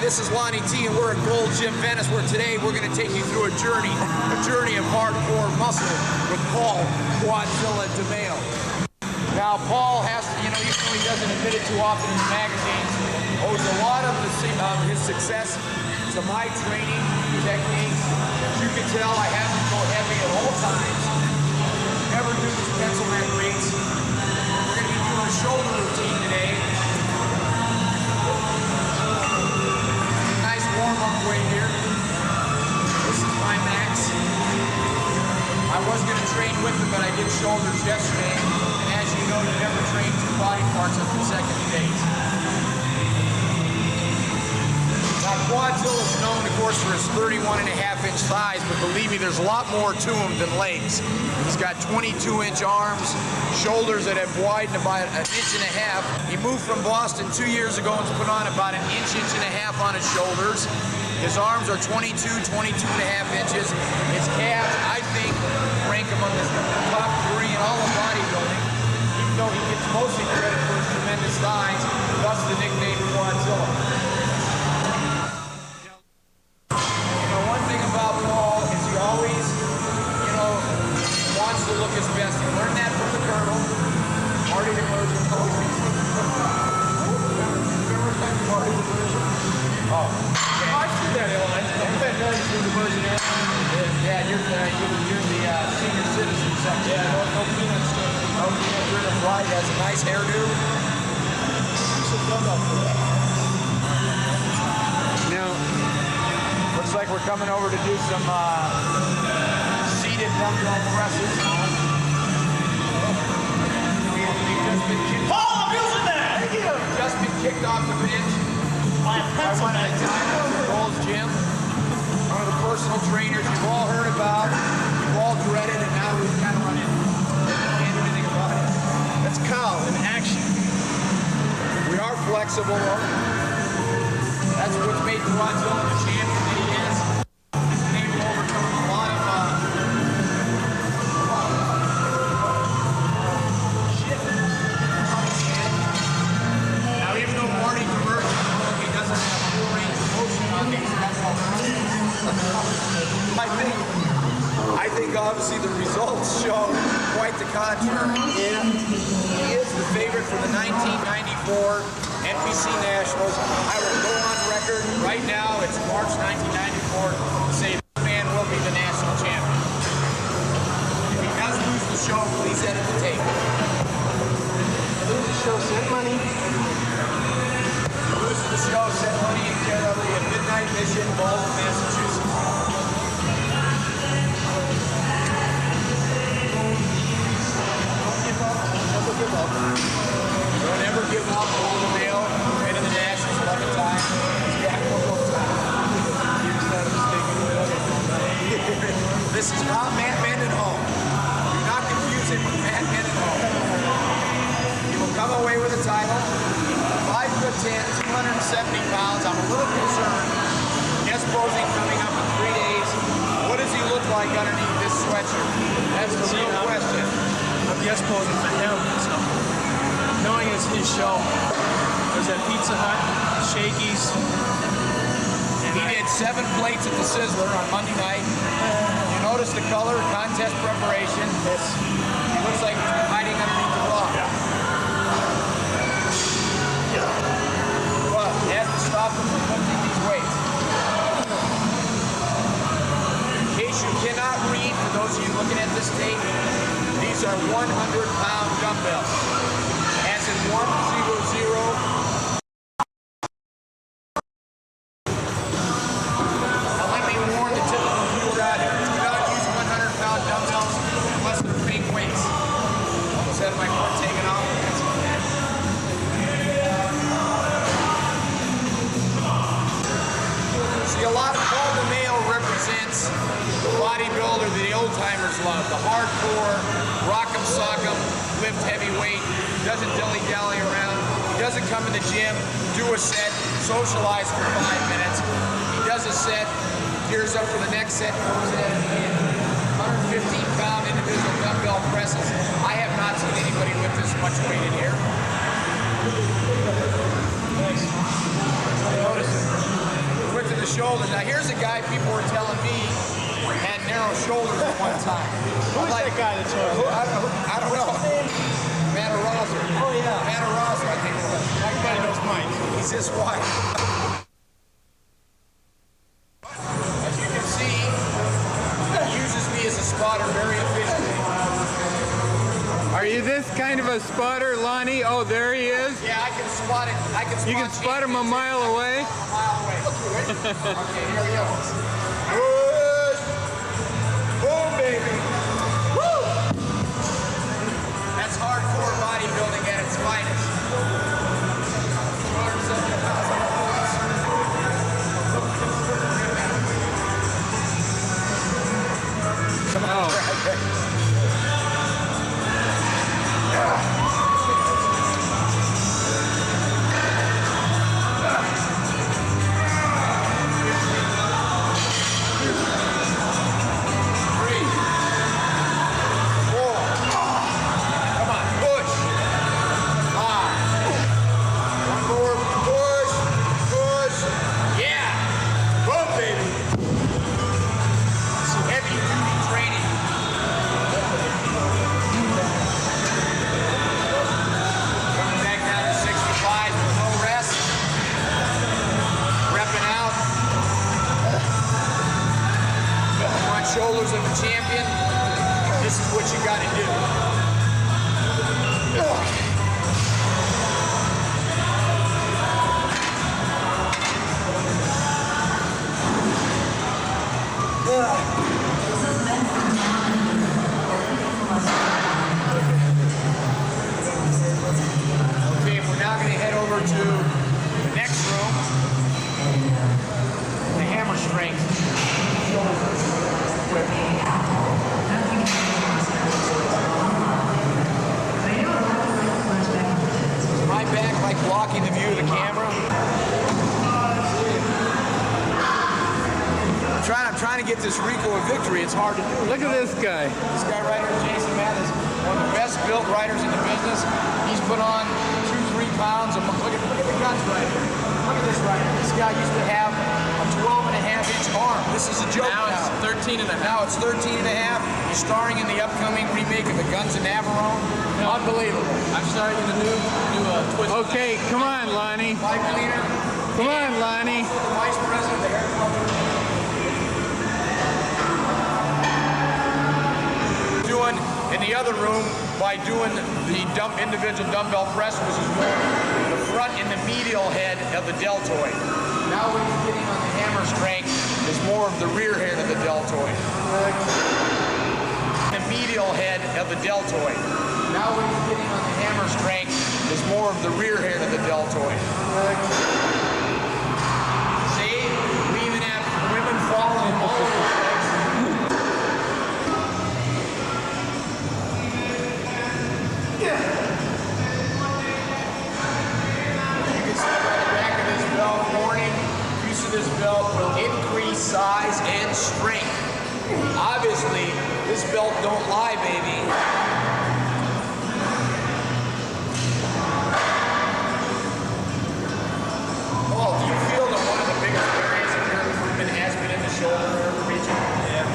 this is Lonnie T, and we're at Golds Gym Venice, where today we're going to take you through a journey of hardcore muscle with Paul Quadzilla DeMayo. Now, Paul has to, even though he doesn't admit it too often in the magazines, owes a lot of his success to my training techniques. As you can tell, I have to go heavy at all times. Never do these pencil leg weights. We're going to be doing a shoulder routine today. Nice warm-up weight here. This is my max. I was going to train with it, but I did shoulders yesterday. And as you know, you never train two body parts on consecutive days. Now, Quadzilla is known, of course, for his 31.5-inch thighs, but believe me, there's a lot more to him than legs. He's got 22-inch arms, shoulders that have widened about 1.5 inches. He moved from Boston 2 years ago and put on about 1.5 inches on his shoulders. His arms are 22.5 inches. His calves, I think, rank among the top 3 in all of bodybuilding, even though he gets mostly credit for his tremendous thighs, thus the nickname Quadzilla. To look his best. He learned that from the Colonel. Marty the Virgin always makes it. Oh. Okay. I've seen that airline. I've been known to the Virgin Airlines. Yeah, you're the senior citizen section. Yeah, no peanuts. No peanuts during the flight. Has a nice hairdo. Now, looks like we're coming over to do some seated dumbbell presses. Paul, I'm using that! Thank you! Just been kicked off the bench by one of the DeMayo at Golds Gym. One of the personal trainers you've all heard about, you've all dreaded, and now we've kind of run in. Can't do anything about it. That's Kyle in action. We are flexible. That's what's made Quadzilla the champion that he is. He's able to overcome a lot of I think obviously the results show quite the contrary. Yeah. He is the favorite for the 1994 NPC Nationals. I will go on record right now, it's March 1994, to say this man will be the national champion. If he does lose the show, please edit the tape. Lose the show, send money. Lose the show, send money in care of the Midnight Mission, Baldwin, Massachusetts. Don't ever give up. Paul DeMayo, been in the Nationals 11 times. He's back one more time. This is not Matt Mendenhall. Do not confuse him with Matt Mendenhall. He will come away with a title. 5'10", 270 pounds. I'm a little concerned. Guest posing coming up in 3 days. What does he look like underneath this sweatshirt? That's the real question. I'm guest posing for him, so knowing it's his show. There's that Pizza Hut, Shakey's. And he did 7 plates at the Sizzler on Monday night. You notice the color, contest preparation. Yes. He looks like he's been hiding underneath the block. But he has to stop him from lifting these weights. In case you cannot read, for those of you looking at this tape, these are 100-pound dumbbells. As in 100. Now let me warn the typical viewer out here, do not use 100-pound dumbbells unless they're fake weights. Almost had my foot taken off. See, a lot of Paul DeMayo represents the bodybuilder that the old-timers love, the hardcore, rock'em sock'em, lift heavy weight, doesn't dilly-dally around, he doesn't come in the gym, do a set, socialize for 5 minutes, he does a set, gears up for the next set, goes in 115-pound individual dumbbell presses. I have not seen anybody lift this much weight in here. Notice shoulders. Now here's a guy people were telling me had narrow shoulders at one time. Who's that guy that's on? I don't know. Matarazzo. Oh yeah. Matarazzo, I think it was. That guy knows Mike. He's his wife. As you can see, he uses me as a spotter very efficiently. Are you this kind of a spotter, Lonnie? Oh, there he is. Yeah, I can spot it. I can spot You can spot him a mile away. A mile away. Okay, here we go. Push. Boom, baby. Woo! That's hardcore bodybuilding at its finest. 270 pounds on the floor. Come on. Oh. Shoulders of a champion, this is what you got to do. Okay, we're now going to head over to the next room, the hammer strength. My back like blocking the view of the camera. I'm trying to get this Rico a victory. It's hard to do. Look at this guy. This guy right here, Jason Mathis, one of the best built riders in the business. He's put on 2-3 pounds. Look at the guns right here. Look at this rider. This guy used to have a 12.5-inch arm. This is a joke now. Now it's 13 and a half. Now it's 13 and a half. He's starring in the upcoming remake of The Guns of Navarone. Unbelievable. I'm starting in the new Twitch. Okay, come on, Lonnie. Mike Cleaner, Come on, Lonnie. the Vice President of the Hair Club. Doing in the other room by doing the individual dumbbell press, which is more the front and the medial head of the deltoid. Now what he's getting on the hammer strength is more of the rear head of the deltoid. The medial head of the deltoid. Now what he's getting on the hammer strength is more of the rear head of the deltoid. See? We even have women following all over the place. This belt will increase size and strength. Obviously, this belt don't lie, baby. Oh, do you feel that one of the biggest areas of your improvement has been in the shoulder region? Yeah.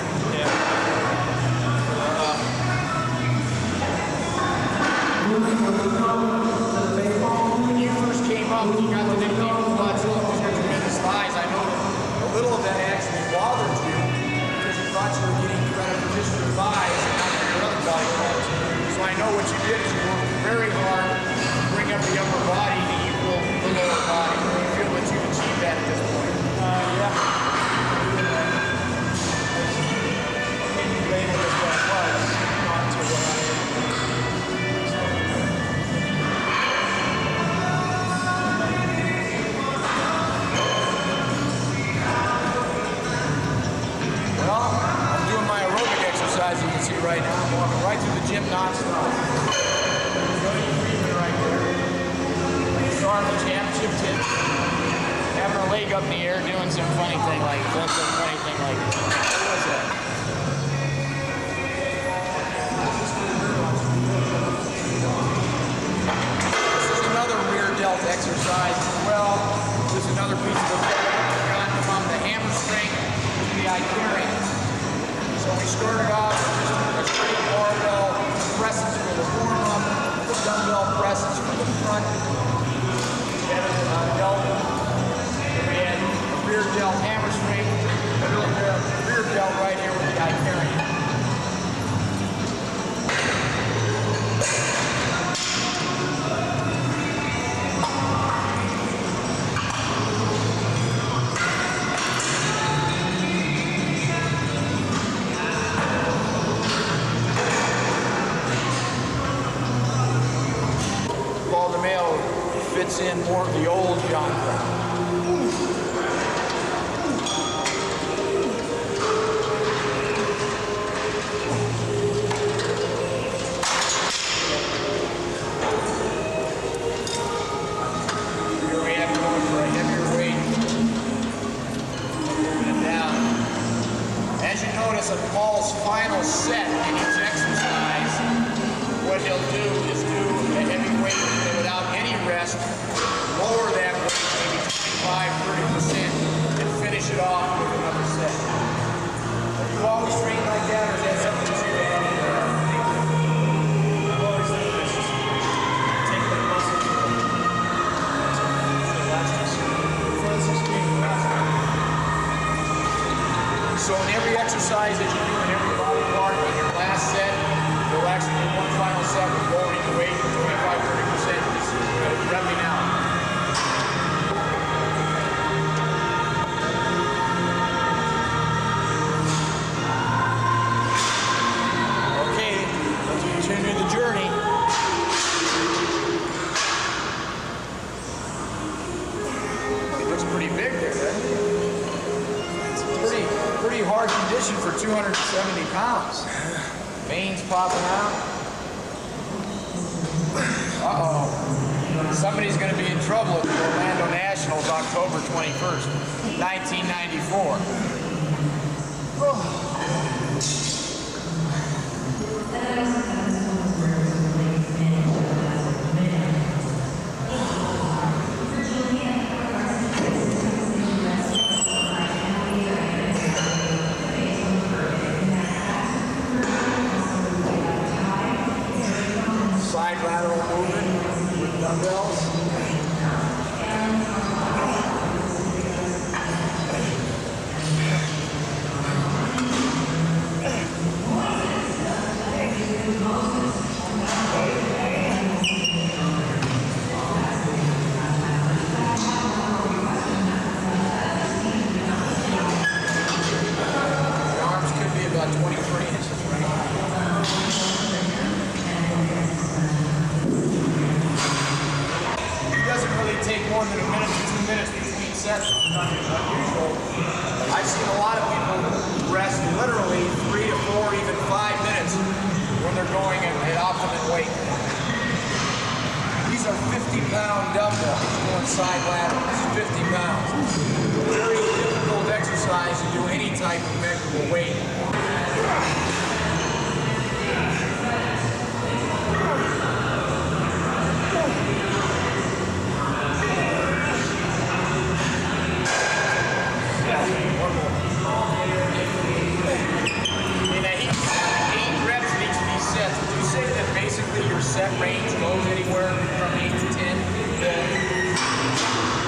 When you first came up, you got the nickname of Quadzilla because your tremendous thighs. I know that a little of that actually bothered you because you thought you were getting credit for just your thighs and not for your other body parts. So I know what you did is you worked very hard to bring up the upper body to equal the lower body. Do you feel that you've achieved that at this point? Yeah. Can you label this what it was, not to what I am. Well, I'm doing my aerobic exercise, you can see right now. I'm walking right through the gym nonstop. Go to your breathing right there. Star of the championship tip. Having her leg up in the air, doing some funny thing like, what was that? This is another rear delt exercise as well. This is another piece of the gun from the hammer. more of the old John Brown. Here we have going for a heavier weight. Moving it down. As you notice, on Paul's final set in each exercise, what he'll do is do a heavy weight and without any rest, lower that weight maybe 25–30% and finish it off with another set. Have you always trained like that, or is that something that you've had? I've always done this. Take the muscle. So in every exercise that you do in every body part, on your last set, you'll actually do one final set with lowering the weight 25–30%. Just repping out. Okay, let's continue the journey. It looks pretty big there, doesn't it? Pretty hard condition for 270 pounds. Veins popping out. Uh-oh. Somebody's going to be in trouble at the Orlando Nationals October 21st, 1994. Side lateral movement with dumbbells. The arms could be about 23 inches, right? Doesn't really take more than a minute to 2 minutes between sets, which is unusual. I've seen a lot of people rest literally 3 to 4, even 5 minutes when they're going at optimum weight. These are 50-pound dumbbells doing side laterals, 50 pounds. Very difficult exercise to do any type of measurable weight. Your set range goes anywhere from 8 to 10.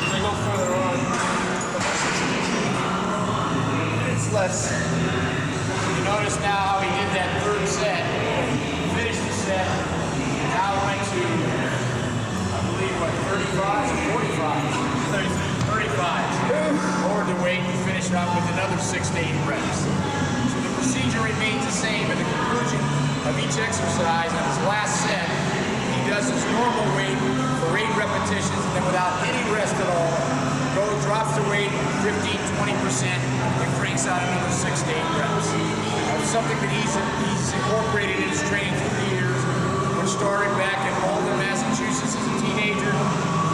I go further on. It's less. You notice now how he did that third set. Finished the set. Now went to, I believe, what, 35s or 45s? 35s. Lowered the weight and finished up with another 6 to 8 reps. So the procedure remains the same at the conclusion of each exercise. On his last set, he does his normal weight for 8 repetitions, and then without any rest at all, drops the weight 15–20% and cranks out another 6 to 8 reps. It's something that he's incorporated in his training through the years. Which started back in Malden, Massachusetts as a teenager,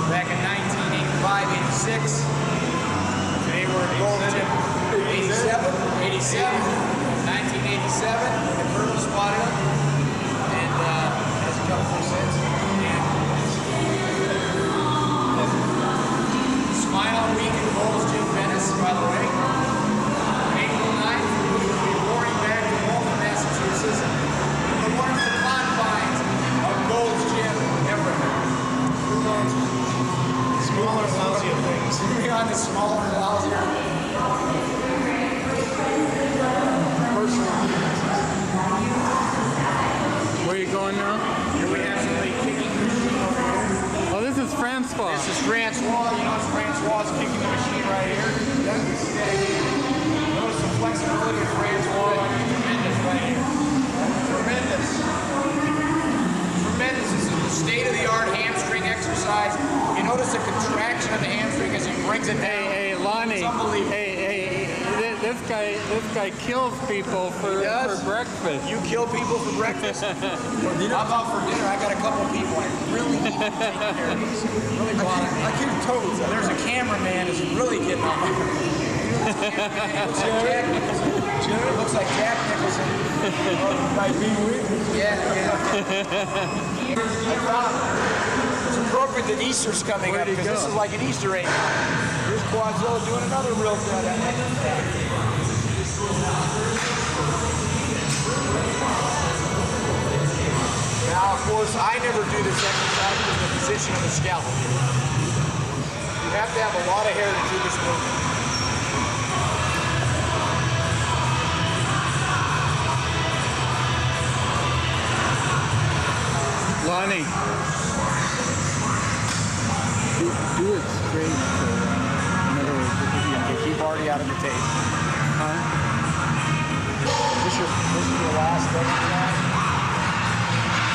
back in 1985–86. Today we're at Golds Gym 1987, when the Colonel spotted him, and has a couple since. Smile Week at Golds Gym Venice, by the way. April 9th, we'll be reporting back to Malden, Massachusetts, in the wonderful confines of Golds Gym everywhere. Smaller, lousier things. We're on the smaller, lousier. Where are you going now? Here we have somebody kicking the machine over here. Oh, this is Francois. This is Francois. You notice Francois is kicking the machine right here. Doesn't stay. Notice the flexibility of Francois. Tremendous right here. Tremendous. Tremendous. This is the state-of-the-art hamstring exercise. exercise. You notice a contraction of the hamstring as he brings it down. Hey, Lonnie. It's unbelievable. Hey, this guy kills people for breakfast. You kill people for breakfast? How about for dinner? I got a couple of people I really need to take care of these. Really bother me. I keep toes. There's a cameraman who's really getting on my nerves. It looks like Jack Nicholson. By being with me. Yeah. I found it's appropriate that Easter's coming up because this is like an Easter egg. Here's Quadzilla doing another real good. Now, of course, I never do this exercise in the position of the scalp. You have to have a lot of hair to do this movement. Lonnie, do it straight. In other words, Keep already out of the tape. huh? This is your last exercise.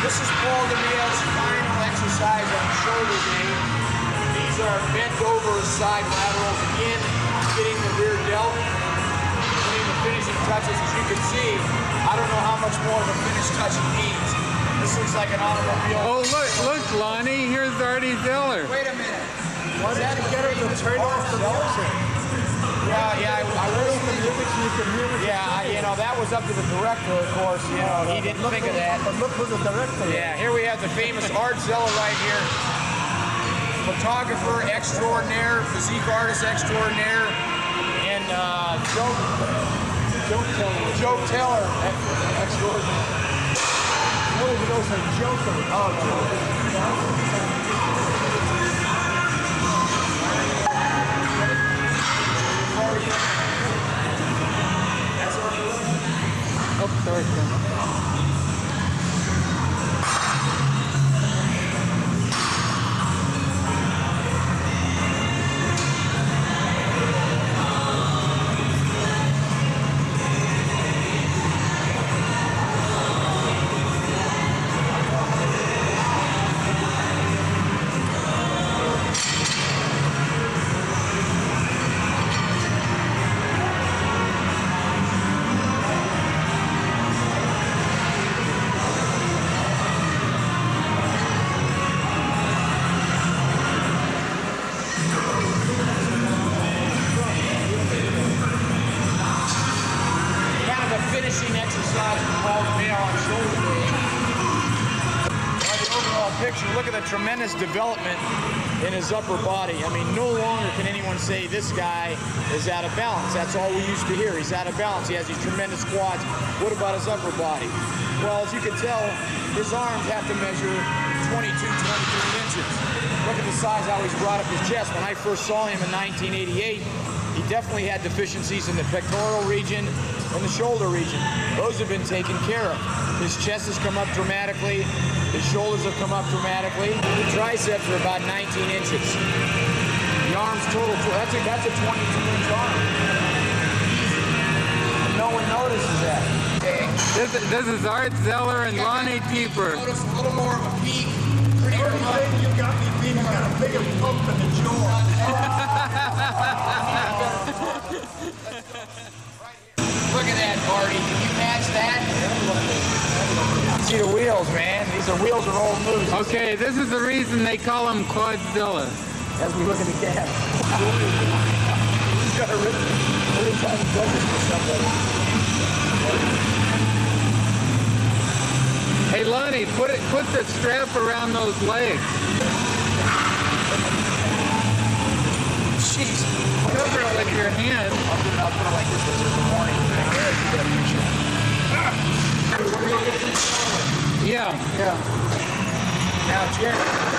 This is Paul DeMayo's final exercise on shoulder day. These are bent over side laterals. Again, getting the rear delt, getting the finishing touches. As you can see, I don't know how much more of a finish touch it needs. This looks like an automobile. Oh, look, Lonnie, here's Artie Zeller. Wait a minute. Why did you get her to turn off the music? Yeah, I really The music so you can hear it. Yeah, that was up to the director, of course. He didn't think of that. But look who's the director. Yeah, here we have the famous Art Zeller right here. Photographer extraordinaire, physique artist extraordinaire, and Joe Teller extraordinaire. No, he knows a joker. Oh, sorry. Finishing exercise for Paul DeMayo on shoulder day. By the overall picture, look at the tremendous development in his upper body. I mean, no longer can anyone say this guy is out of balance. That's all we used to hear. He's out of balance. He has these tremendous quads. What about his upper body? Well, as you can tell, his arms have to measure 22, 23 inches. Look at the size, how he's brought up his chest. When I first saw him in 1988, he definitely had deficiencies in the pectoral region and the shoulder region. Those have been taken care of. His chest has come up dramatically. His shoulders have come up dramatically. The triceps are about 19 inches. The arms total, that's a 22-inch arm. No one notices that. Okay. This is Art Zeller and Lonnie Teper. Notice a little more of a peak. Pretty Every much. day you got me being got a bigger pump in the jaw. Look at that, Marty. Can you match that? See the wheels, man. These are wheels of old moves. Okay, this is the reason they call him Quadzilla. As we look at the cab. He's got a really tiny budget for somebody. Hey, Lonnie, put the strap around those legs. Jeez. Cover it with your hand. I'll put it like this. This is the morning thing. There, you get a picture. Yeah. Now, Jerry.